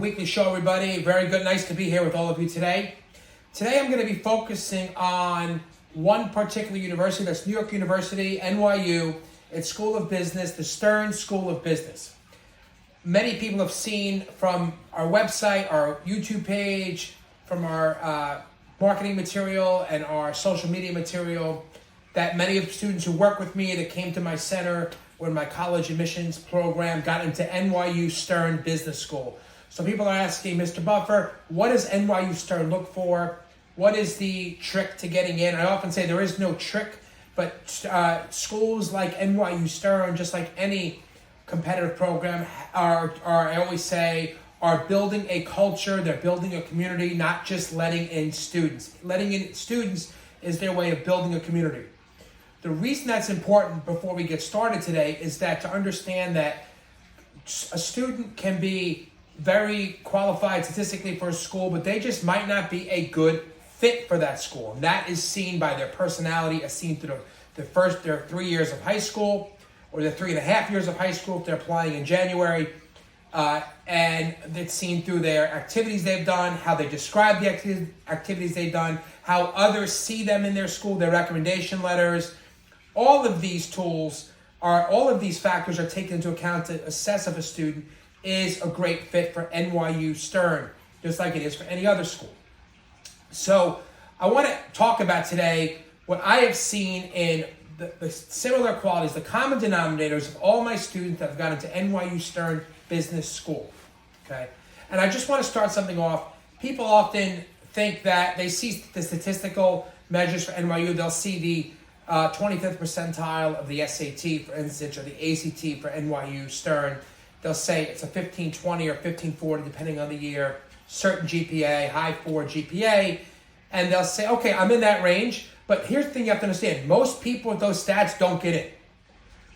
weekly show, everybody. Very good. Nice to be here with all of you today. Today I'm going to be focusing on one particular university. That's New York University, NYU. It's School of Business, the Stern School of Business. Many people have seen from our website, our YouTube page, from our marketing material and our social media material that many of the students who work with me that came to my center when my college admissions program got into NYU Stern Business School. So people are asking, Mr. Buffer, what does NYU Stern look for? What is the trick to getting in? I often say there is no trick, but schools like NYU Stern, just like any competitive program, I always say, are building a culture, they're building a community, not just letting in students. Letting in students is their way of building a community. The reason that's important before we get started today is that to understand that a student can be very qualified statistically for a school, but they just might not be a good fit for that school. And that is seen by their personality, as seen through their 3 years of high school, or their 3.5 years of high school if they're applying in January. And it's seen through their activities they've done, how they describe the activities they've done, how others see them in their school, their recommendation letters. All of these all of these factors are taken into account to assess if a student is a great fit for NYU Stern, just like it is for any other school. So I want to talk about today what I have seen in the similar qualities, the common denominators of all my students that have gone into NYU Stern Business School. Okay, and I just want to start something off. People often think that they see the statistical measures for NYU. They'll see the 25th percentile of the SAT, for instance, or the ACT for NYU Stern. They'll say it's a 1520 or 1540, depending on the year, certain GPA, high 4 GPA, and they'll say, okay, I'm in that range. But here's the thing you have to understand. Most people with those stats don't get in.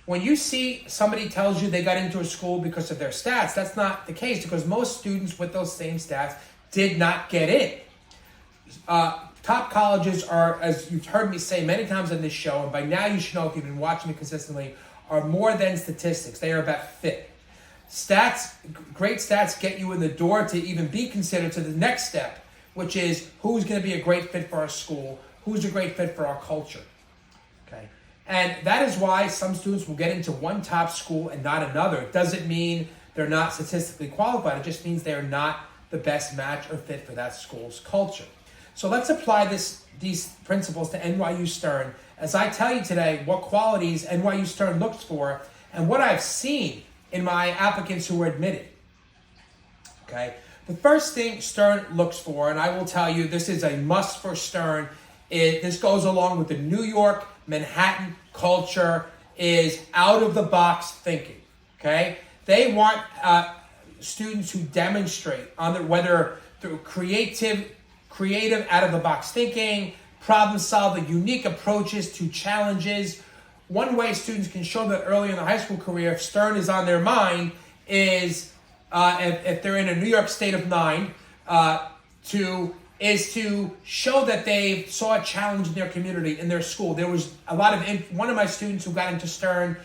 When you see somebody tells you they got into a school because of their stats, that's not the case, because most students with those same stats did not get in. Top colleges are, as you've heard me say many times on this show, and by now you should know if you've been watching me consistently, are more than statistics. They are about fit. Stats, great stats get you in the door to even be considered to the next step, which is who's going to be a great fit for our school, who's a great fit for our culture. Okay, and that is why some students will get into one top school and not another. It doesn't mean they're not statistically qualified. It just means they're not the best match or fit for that school's culture. So let's apply these principles to NYU Stern as I tell you today what qualities NYU Stern looks for and what I've seen in my applicants who were admitted. Okay, the first thing Stern looks for, and I will tell you this is a must for Stern, this goes along with the New York, Manhattan culture, is out-of-the-box thinking. Okay, they want students who demonstrate whether through creative out-of-the-box thinking, problem-solving, unique approaches to challenges. One way students can show that early in the high school career, if Stern is on their mind, is if they're in a New York state of mind, to show that they saw a challenge in their community, in their school. There was a lot of, one of my students who got into Stern,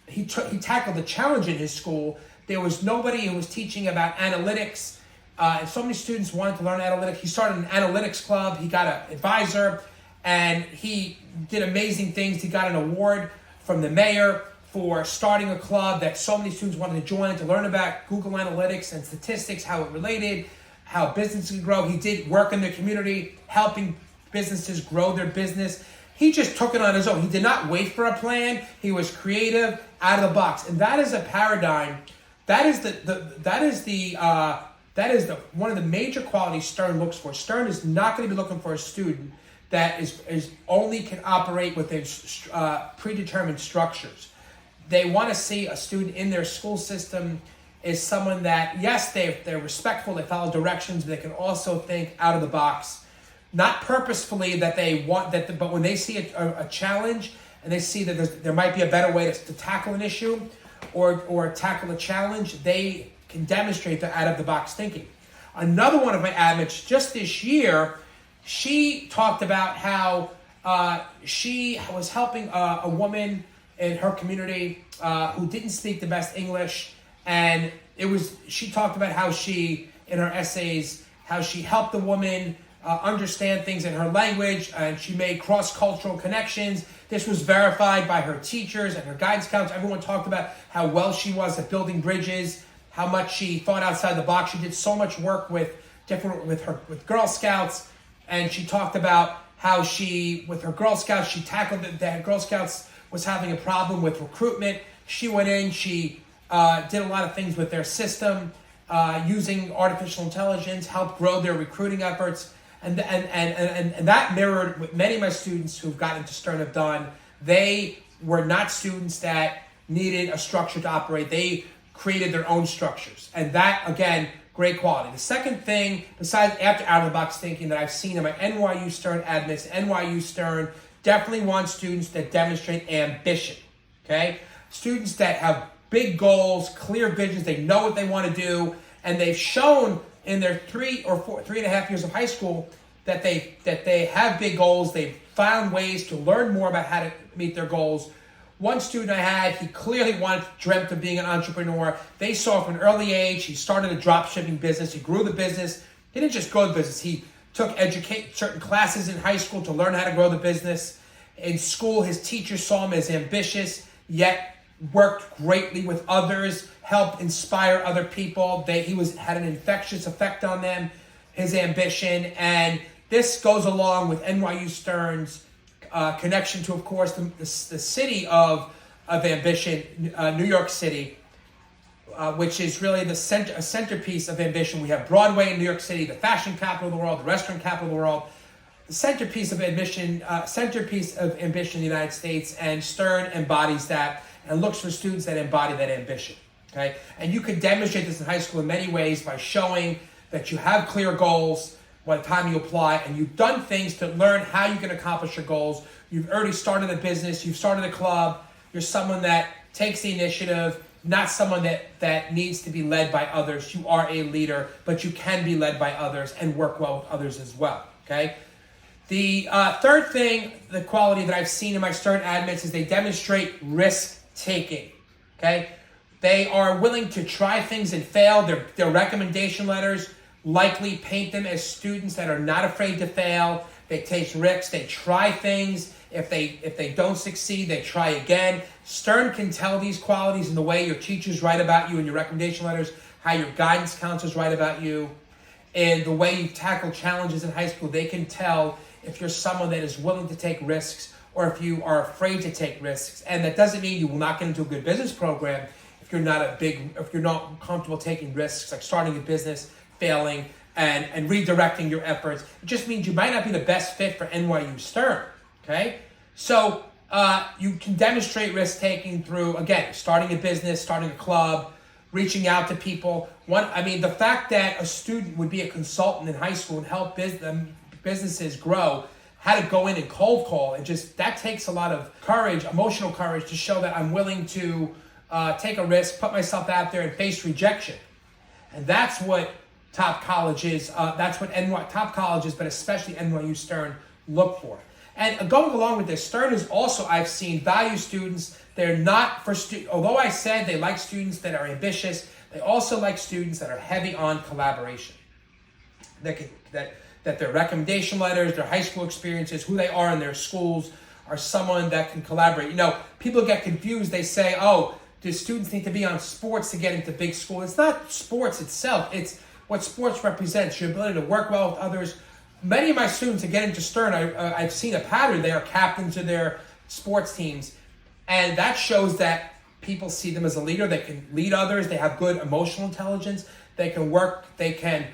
he tackled the challenge in his school. There was nobody who was teaching about analytics, and so many students wanted to learn analytics. He started an analytics club. He got an advisor, and he did amazing things. He got an award from the mayor for starting a club that so many students wanted to join to learn about Google Analytics and statistics, how it related, how businesses can grow. He did work in the community, helping businesses grow their business. He just took it on his own. He did not wait for a plan. He was creative, out of the box, and that is a paradigm. That is one of the major qualities Stern looks for. Stern is not going to be looking for a student that is only can operate within predetermined structures. They want to see a student in their school system is someone that, yes, they're respectful, they follow directions, but they can also think out of the box. Not purposefully that they want that, but when they see a challenge and they see that there might be a better way to tackle an issue or tackle a challenge, they can demonstrate their out of the box thinking. Another one of my admits just this year, she talked about how she was helping a woman in her community who didn't speak the best English, and she talked about how she in her essays how she helped the woman understand things in her language, and she made cross-cultural connections. This was verified by her teachers and her guidance counselors. Everyone talked about how well she was at building bridges, how much she thought outside the box. She did so much work with Girl Scouts, and she talked about how with her Girl Scouts, she tackled that Girl Scouts was having a problem with recruitment. She went in, she did a lot of things with their system, using artificial intelligence, helped grow their recruiting efforts. And that mirrored what many of my students who've gotten to Stern have done. They were not students that needed a structure to operate. They created their own structures. And that, again, great quality. The second thing, besides after out-of-the-box thinking that I've seen in my NYU Stern admits, NYU Stern definitely wants students that demonstrate ambition, okay? Students that have big goals, clear visions, they know what they want to do, and they've shown in their 3.5 years of high school that they have big goals. They've found ways to learn more about how to meet their goals. One student I had, he clearly dreamt of being an entrepreneur. They saw from an early age, he started a drop shipping business. He grew the business. He didn't just grow the business. He took certain classes in high school to learn how to grow the business. In school, his teachers saw him as ambitious, yet worked greatly with others, helped inspire other people. He had an infectious effect on them, his ambition. And this goes along with NYU Stern's connection to, of course, the city of ambition, New York City, which is really a centerpiece of ambition. We have Broadway in New York City, the fashion capital of the world, the restaurant capital of the world, the centerpiece of ambition in the United States, and Stern embodies that and looks for students that embody that ambition. Okay, and you can demonstrate this in high school in many ways by showing that you have clear goals by the time you apply, and you've done things to learn how you can accomplish your goals. You've already started a business, you've started a club, you're someone that takes the initiative, not someone that needs to be led by others. You are a leader, but you can be led by others and work well with others as well, okay? The third thing, the quality that I've seen in my Stern admits is they demonstrate risk-taking, okay? They are willing to try things and fail. Their recommendation letters likely paint them as students that are not afraid to fail. They take risks. They try things. If they don't succeed, they try again. Stern can tell these qualities in the way your teachers write about you in your recommendation letters, how your guidance counselors write about you, and the way you tackle challenges in high school. They can tell if you're someone that is willing to take risks or if you are afraid to take risks. And that doesn't mean you will not get into a good business program if you're not comfortable taking risks, like starting a business, failing, and redirecting your efforts. It just means you might not be the best fit for NYU Stern, okay? So you can demonstrate risk-taking through, again, starting a business, starting a club, reaching out to people. The fact that a student would be a consultant in high school and help businesses grow, how to go in and cold call, that takes a lot of courage, emotional courage, to show that I'm willing to take a risk, put myself out there, and face rejection. And that's what top colleges, top colleges, but especially NYU Stern, look for. And going along with this, Stern is also, I've seen, value students. They're not for although I said they like students that are ambitious, they also like students that are heavy on collaboration. That their recommendation letters, their high school experiences, who they are in their schools, are someone that can collaborate. People get confused. They say, do students need to be on sports to get into big school? It's not sports itself. It's what sports represents, your ability to work well with others. Many of my students that get into Stern, I've seen a pattern. They are captains of their sports teams. And that shows that people see them as a leader. They can lead others. They have good emotional intelligence. They can work. They can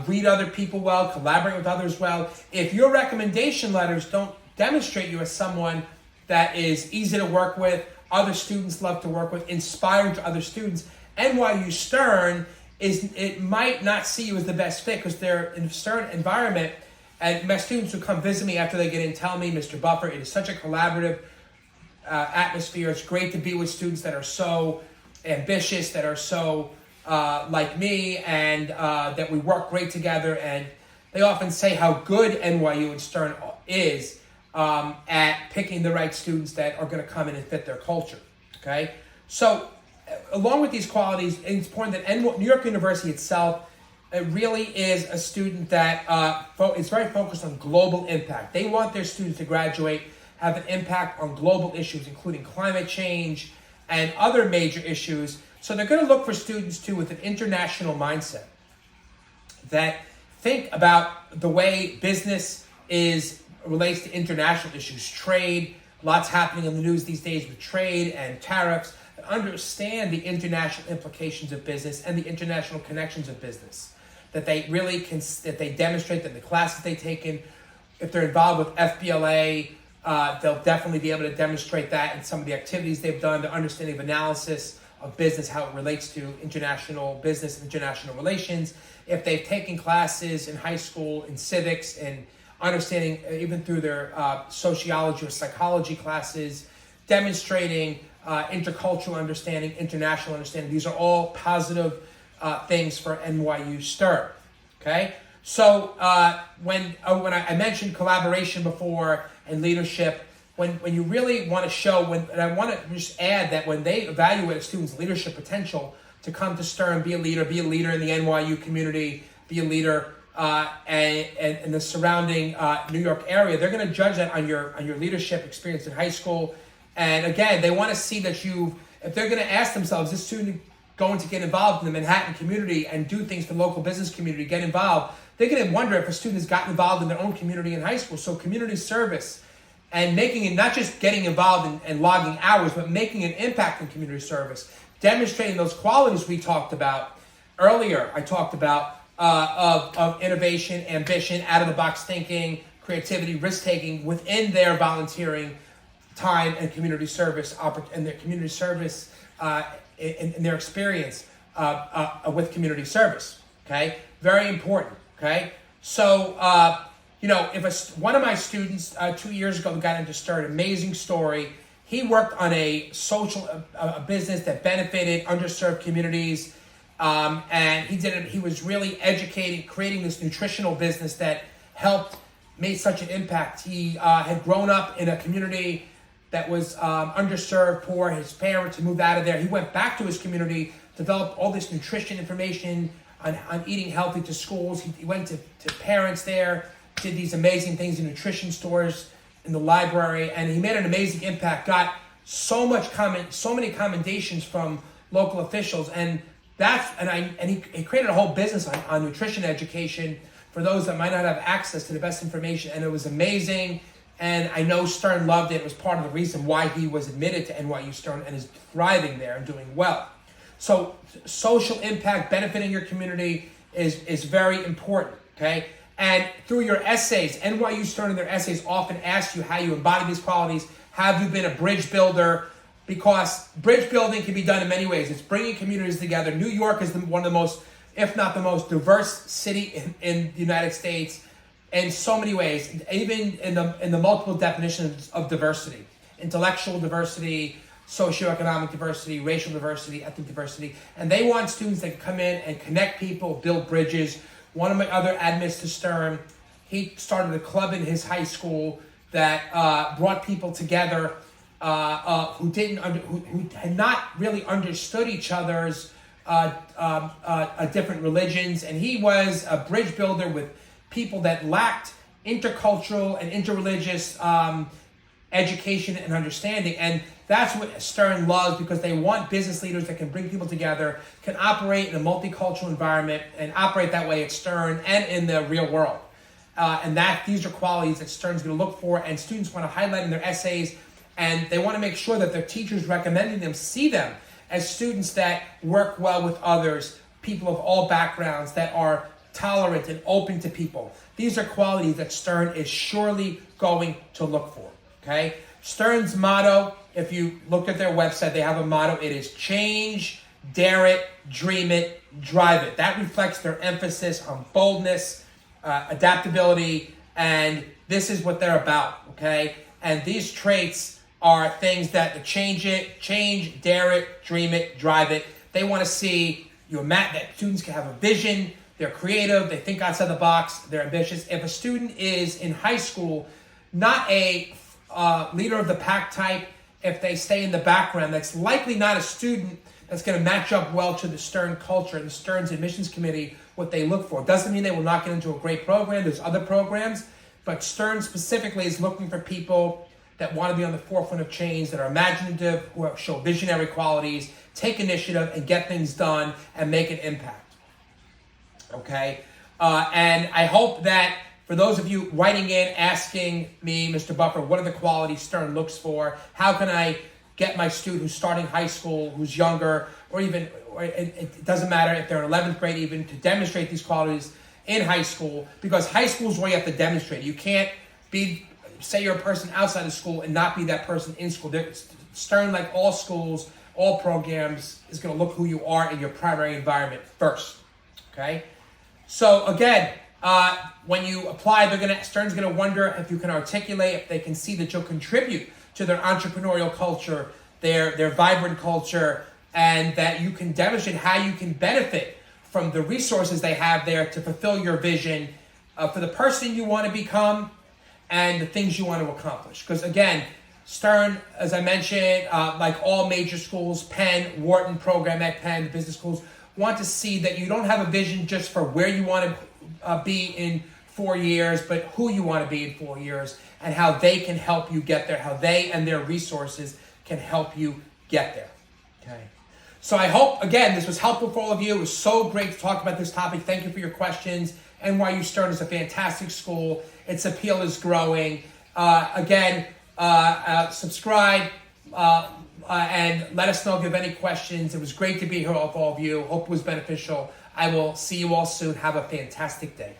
read other people well, collaborate with others well. If your recommendation letters don't demonstrate you as someone that is easy to work with, other students love to work with, inspiring to other students, NYU Stern it might not see you as the best fit because they're in a Stern environment. And my students who come visit me after they get in tell me, Mr. Buffer, it is such a collaborative atmosphere. It's great to be with students that are so ambitious, that are so like me, and that we work great together. And they often say how good NYU and Stern is at picking the right students that are going to come in and fit their culture. Okay, so along with these qualities, it's important that New York University itself it really is a student that is very focused on global impact. They want their students to graduate, have an impact on global issues, including climate change and other major issues. So they're going to look for students, too, with an international mindset that think about the way business relates to international issues, trade. Lots happening in the news these days with trade and tariffs. And understand the international implications of business and the international connections of business. That they really that they demonstrate that in the classes they take in. If they're involved with FBLA, they'll definitely be able to demonstrate that in some of the activities they've done, the understanding of analysis of business, how it relates to international business and international relations. If they've taken classes in high school in civics and understanding, even through their sociology or psychology classes, demonstrating intercultural understanding, international understanding. These are all positive things for NYU Stern. Okay, so when I mentioned collaboration before and leadership, when you really want to show, and I want to just add that when they evaluate a student's leadership potential to come to Stern, be a leader in the NYU community, be a leader and in the surrounding New York area, they're going to judge that on your leadership experience in high school. And again, they want to see that if they're going to ask themselves, this student going to get involved in the Manhattan community and do things for the local business community, get involved, they're going to wonder if a student has gotten involved in their own community in high school. So community service and making it, not just getting involved and logging hours, but making an impact in community service, demonstrating those qualities we talked about earlier. I talked about of innovation, ambition, out-of-the-box thinking, creativity, risk-taking within their volunteering time and community service, and their community service in their experience with community service. Okay, very important. Okay, so if one of my students 2 years ago got into Stern, amazing story. He worked on a social business that benefited underserved communities. And he was really educating, creating this nutritional business that made such an impact. He had grown up in a community that was underserved, poor. His parents had moved out of there. He went back to his community, developed all this nutrition information on eating healthy to schools. He went to parents there, did these amazing things in nutrition stores, in the library, and he made an amazing impact, got so many commendations from local officials, and he created a whole business on nutrition education for those that might not have access to the best information, and it was amazing. And I know Stern loved it. It was part of the reason why he was admitted to NYU Stern and is thriving there and doing well. So social impact, benefiting your community is very important, okay? And through your essays, NYU Stern in their essays often ask you how you embody these qualities. Have you been a bridge builder? Because bridge building can be done in many ways. It's bringing communities together. New York is one of the most, if not the most diverse city in the United States in so many ways, even in the multiple definitions of diversity. Intellectual diversity, socioeconomic diversity, racial diversity, ethnic diversity. And they want students that can come in and connect people, build bridges. One of my other admits to Stern, he started a club in his high school that brought people together who had not really understood each other's different religions, and he was a bridge builder with people that lacked intercultural and interreligious education and understanding. And that's what Stern loves, because they want business leaders that can bring people together, can operate in a multicultural environment, and operate that way at Stern and in the real world. And these are qualities that Stern's going to look for, and students want to highlight in their essays, and they want to make sure that their teachers recommending them see them as students that work well with others, people of all backgrounds, that are tolerant and open to people. These are qualities that Stern is surely going to look for, okay? Stern's motto, if you look at their website, they have a motto. It is change, dare it, dream it, drive it. That reflects their emphasis on boldness, adaptability, and this is what they're about, okay? And these traits are things that the change, dare it, dream it, drive it. They want to see that students can have a vision, they're creative, they think outside the box, they're ambitious. If a student is in high school, not a leader of the pack type, if they stay in the background, that's likely not a student that's going to match up well to the Stern culture, and the Stern's admissions committee what they look for. Doesn't mean they will not get into a great program. There's other programs, but Stern specifically is looking for people that want to be on the forefront of change, that are imaginative, who show visionary qualities, take initiative and get things done and make an impact. Okay? And I hope that for those of you writing in, asking me, Mr. Buffer, what are the qualities Stern looks for? How can I get my student who's starting high school, who's younger, or even, it doesn't matter if they're in 11th grade even, to demonstrate these qualities in high school, because high school is where you have to demonstrate. You can't be, say you're a person outside of school and not be that person in school. Stern, like all schools, all programs, is going to look who you are in your primary environment first. Okay? So again, when you apply, Stern's going to wonder if you can articulate, if they can see that you'll contribute to their entrepreneurial culture, their vibrant culture, and that you can demonstrate how you can benefit from the resources they have there to fulfill your vision for the person you want to become and the things you want to accomplish. Because again, Stern, as I mentioned, like all major schools, Penn, Wharton program at Penn, the business schools, want to see that you don't have a vision just for where you want to be in 4 years, but who you want to be in 4 years and how they can help you get there, how they and their resources can help you get there. Okay. So I hope, again, this was helpful for all of you. It was so great to talk about this topic. Thank you for your questions. NYU Stern is a fantastic school. Its appeal is growing. Subscribe and let us know if you have any questions. It was great to be here with all of you. Hope it was beneficial. I will see you all soon. Have a fantastic day.